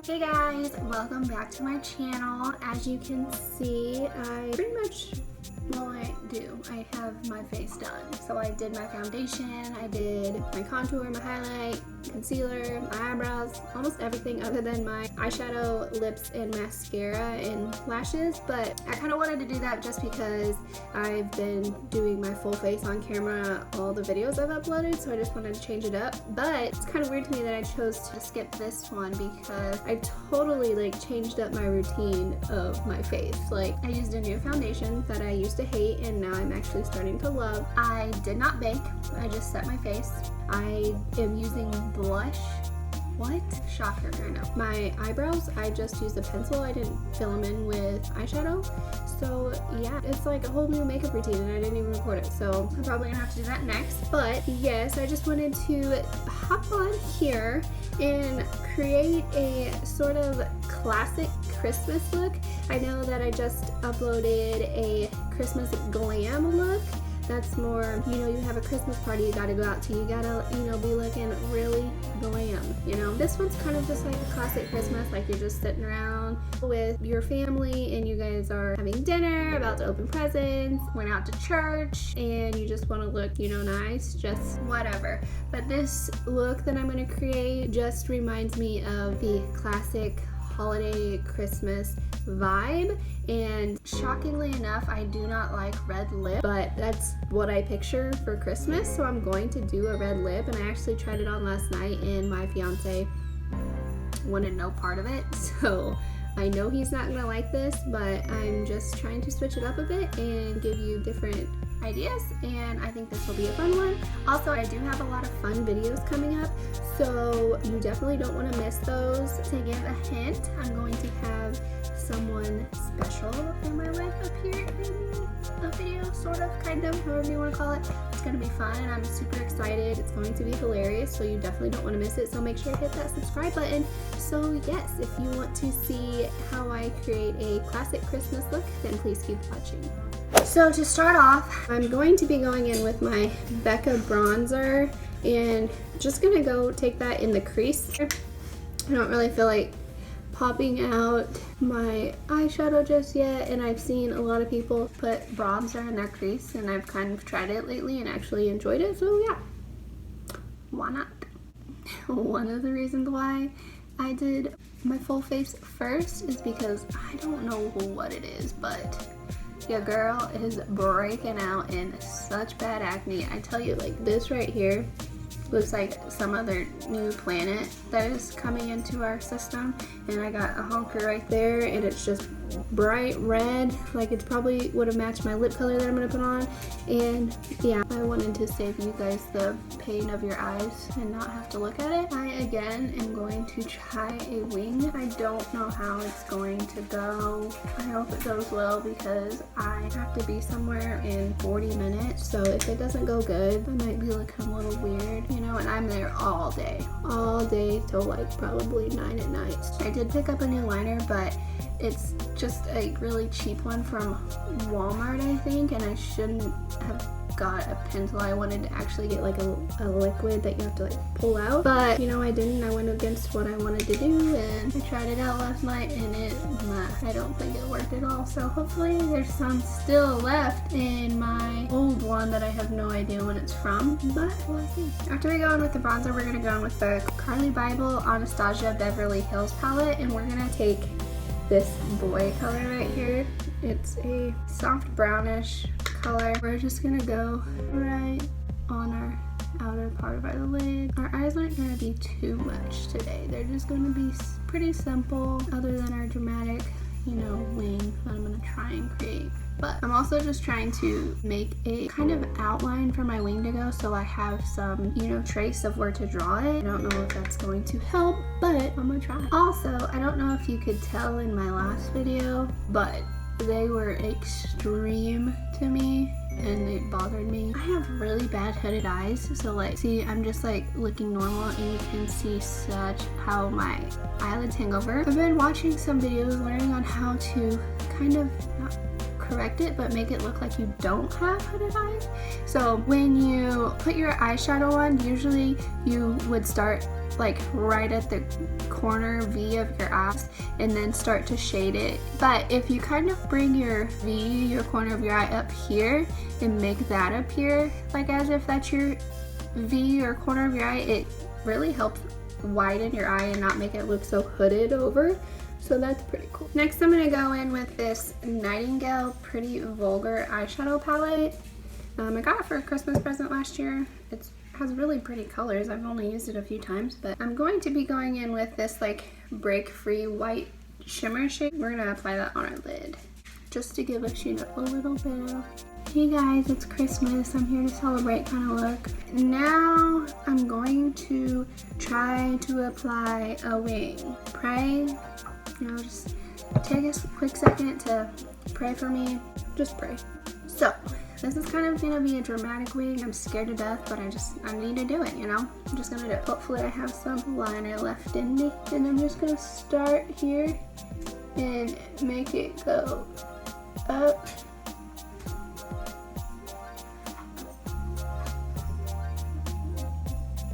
Hey guys, welcome back to my channel. As you can see, I pretty much, well, I have my face done. So I did my foundation, I did my contour, my highlight, concealer, my eyebrows, almost everything other than my eyeshadow, lips, and mascara and lashes. But I kind of wanted to do that just because I've been doing my full face on camera all the videos I've uploaded, so I just wanted to change it up. But it's kind of weird to me that I chose to skip this one because I totally changed up my routine of my face. Like, I used a new foundation that I used to hate and now I'm actually starting to love. I did not bake, I just set my face. I am using blush. What? Shocker, I know. My eyebrows, I just used a pencil. I didn't fill them in with eyeshadow. So yeah, it's like a whole new makeup routine and I didn't even record it. So I'm probably gonna have to do that next. But yes, I just wanted to hop on here and create a sort of classic Christmas look. I know that I just uploaded a Christmas glam look. That's more, you have a Christmas party you gotta go out to. You gotta, be looking really glam, This one's kind of just like a classic Christmas, like you're just sitting around with your family and you guys are having dinner, about to open presents, went out to church, and you just want to look, nice, just whatever. But this look that I'm gonna create just reminds me of the classic holiday Christmas vibe, and shockingly enough, I do not like red lip, but that's what I picture for Christmas, so I'm going to do a red lip. And I actually tried it on last night and my fiance wanted no part of it, so I know he's not gonna like this, but I'm just trying to switch it up a bit and give you different ideas, and I think this will be a fun one. Also, I do have a lot of fun videos coming up, so you definitely don't want to miss those. To give a hint, I'm going to have someone special in my life appear in a video, sort of, kind of, however you want to call it. It's going to be fun and I'm super excited. It's going to be hilarious, so you definitely don't want to miss it, so make sure to hit that subscribe button. So yes, if you want to see how I create a classic Christmas look, then please keep watching. So to start off, I'm going to be going in with my Becca bronzer and just gonna go take that in the crease. I don't really feel like popping out my eyeshadow just yet, and I've seen a lot of people put bronzer in their crease and I've kind of tried it lately and actually enjoyed it, so yeah, why not? One of the reasons why I did my full face first is because I don't know what it is, but your girl is breaking out in such bad acne. I tell you, like, this right here looks like some other new planet that is coming into our system, and I got a honker right there and it's just bright red, like it's probably would have matched my lip color that I'm gonna put on. And yeah, I wanted to save you guys the pain of your eyes and not have to look at it. I again am going to try a wing. I don't know how it's going to go. I hope it goes well because I have to be somewhere in 40 minutes, so if it doesn't go good, I might be looking a little weird, and I'm there all day till like probably 9 at night. I did pick up a new liner, but it's just a really cheap one from Walmart, I think, and I shouldn't have got a pencil. I wanted to actually get like a liquid that you have to like pull out, but I didn't. I went against what I wanted to do, and I tried it out last night and I don't think it worked at all. So hopefully there's some still left in my old one that I have no idea when it's from, but we'll see. After we go in with the bronzer, we're gonna go in with the Carly Bible Anastasia Beverly Hills palette, and we're gonna take this boy color right here. It's a soft brownish color. We're just gonna go right on our outer part of our lid. Our eyes aren't gonna be too much today. They're just gonna be pretty simple, other than our dramatic, wing that I'm gonna try and create. But I'm also just trying to make a kind of outline for my wing to go, so I have some, trace of where to draw it. I don't know if that's going to help, but I'm gonna try. Also, I don't know if you could tell in my last video, but they were extreme to me and it bothered me. I have really bad hooded eyes, so see, I'm just looking normal and you can see such how my eyelids hang over. I've been watching some videos learning on how to kind of not correct it but make it look like you don't have hooded eyes. So when you put your eyeshadow on, usually you would start like right at the corner V of your eyes and then start to shade it. But if you kind of bring your V, your corner of your eye up here and make that appear like as if that's your V or corner of your eye, it really helps widen your eye and not make it look so hooded over. So that's pretty cool. Next I'm gonna go in with this Nightingale Pretty Vulgar eyeshadow palette. I got it for a Christmas present last year. It has really pretty colors. I've only used it a few times, but I'm going to be going in with this like break-free white shimmer shade. We're gonna apply that on our lid just to give us, you know, a little bit of, hey guys, it's Christmas, I'm here to celebrate kind of look. Now I'm going to try to apply a wing. Pray, you know, just take a quick second to pray for me. Just pray. So this is kind of gonna be a dramatic wing. I'm scared to death, but I need to do it, you know? I'm just gonna do it. Hopefully I have some liner left in me. And I'm just gonna start here and make it go up.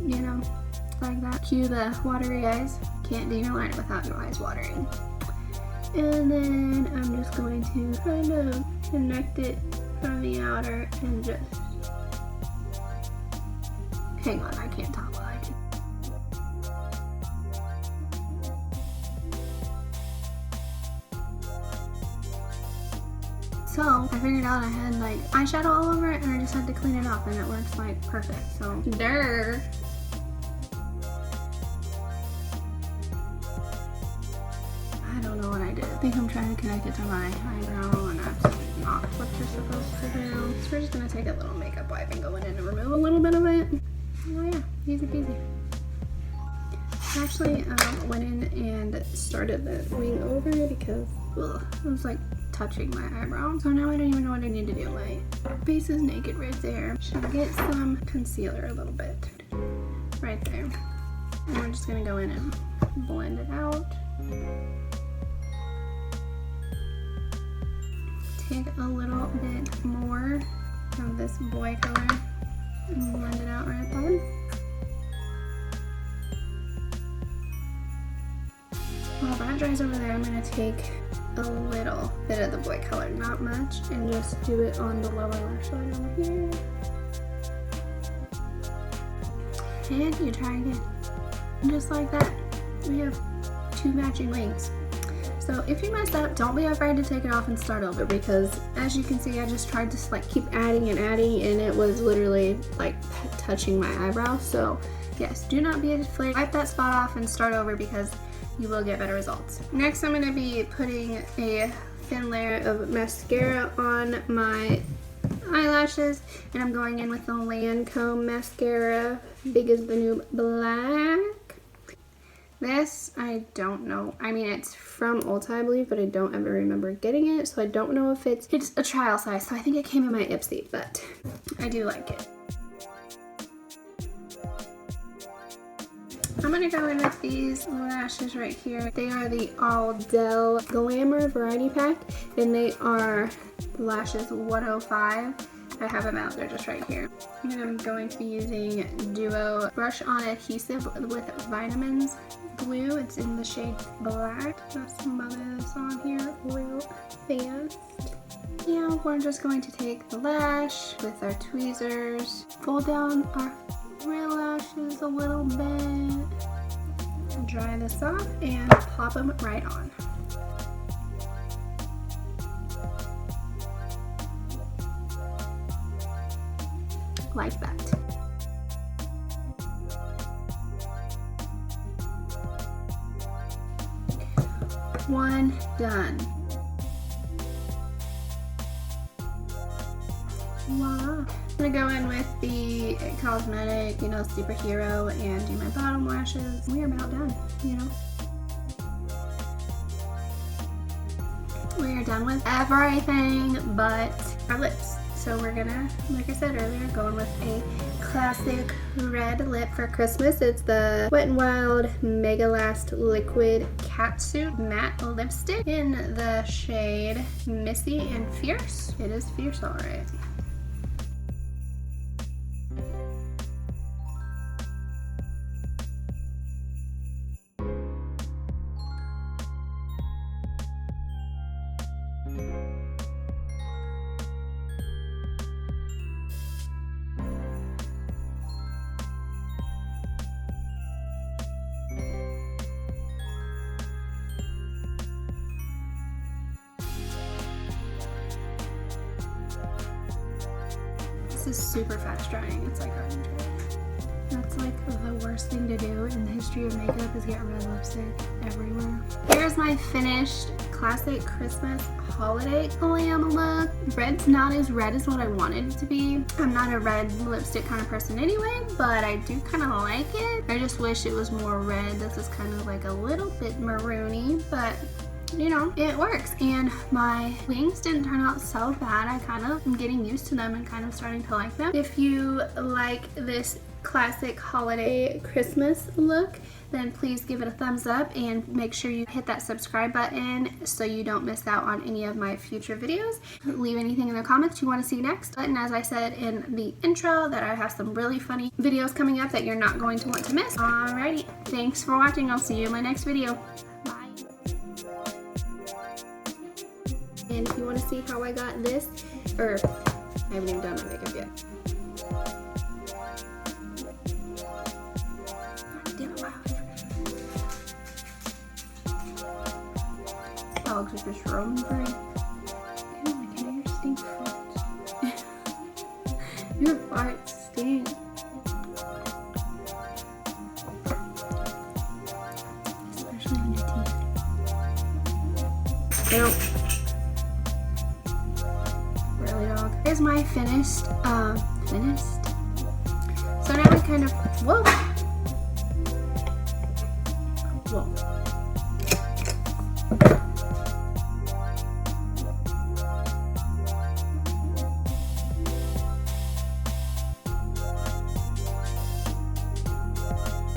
You know, like that. Cue the watery eyes. Can't do your liner without your eyes watering. And then I'm just going to kind of connect it from the outer and just, hang on, I can't talk while I do. So I figured out I had like eyeshadow all over it and I just had to clean it off and it works like perfect. So there. I don't know what I did. I think I'm trying to connect it to my eyebrow and that's not what you're supposed to do. So we're just gonna take a little makeup wipe and go in and remove a little bit of it. Oh yeah, easy peasy. Actually, went in and started the wing over because it was like touching my eyebrow. So now I don't even know what I need to do. My face is naked right there. Should get some concealer a little bit right there. And we're just gonna go in and blend it out. Take a little bit more of this boy color and blend it out right there. While that dries over there, I'm going to take a little bit of the boy color, not much, and just do it on the lower lash line over here. And you try again. And just like that, we have two matching wings. So if you mess up, don't be afraid to take it off and start over because as you can see, I just tried to like keep adding and adding and it was literally like touching my eyebrow. So yes, do not be afraid. Wipe that spot off and start over because you will get better results. Next, I'm going to be putting a thin layer of mascara on my eyelashes and I'm going in with the Lancome mascara, Big as the New Black. This, I don't know. I mean, it's from Ulta, I believe, but I don't ever remember getting it, so I don't know if it's a trial size, so I think it came in my Ipsy, but I do like it. I'm gonna go in with these lashes right here. They are the All Dell Glamour Variety Pack, and they are lashes 105. I have them out, they're just right here. And I'm going to be using Duo Brush On Adhesive with Vitamins Glue. It's in the shade Black. Just smother this on here real fast. Now we're just going to take the lash with our tweezers, pull down our real lashes a little bit, dry this off, and pop them right on. Like that. One done. Voila. I'm gonna go in with the cosmetic, you know, superhero and do my bottom lashes. We are about done, you know. We are done with everything but our lips. So we're gonna, like I said earlier, going with a classic red lip for Christmas. It's the Wet n Wild Mega Last Liquid Catsuit Matte Lipstick in the shade Missy and Fierce. It is fierce, alright. This is super fast drying. It's like orange. That's like the worst thing to do in the history of makeup is get red lipstick everywhere. Here's my finished classic Christmas holiday glam look. Red's not as red as what I wanted it to be. I'm not a red lipstick kind of person anyway, but I do kind of like it. I just wish it was more red. This is kind of like a little bit maroony, but you know, it works. And my wings didn't turn out so bad. I kind of am getting used to them and kind of starting to like them. If you like this classic holiday Christmas look, then please give it a thumbs up and make sure you hit that subscribe button so you don't miss out on any of my future videos. Leave anything in the comments you want to see next. And as I said in the intro, that I have some really funny videos coming up that you're not going to want to miss. Alrighty, thanks for watching. I'll see you in my next video. And if you want to see how I got this, or I haven't even done my makeup yet. Oh, looks like this strawberry. Ew, my hair stinks. Your farts stink. Especially on your teeth. Ew. Here's my finished, So now I kind of, whoa.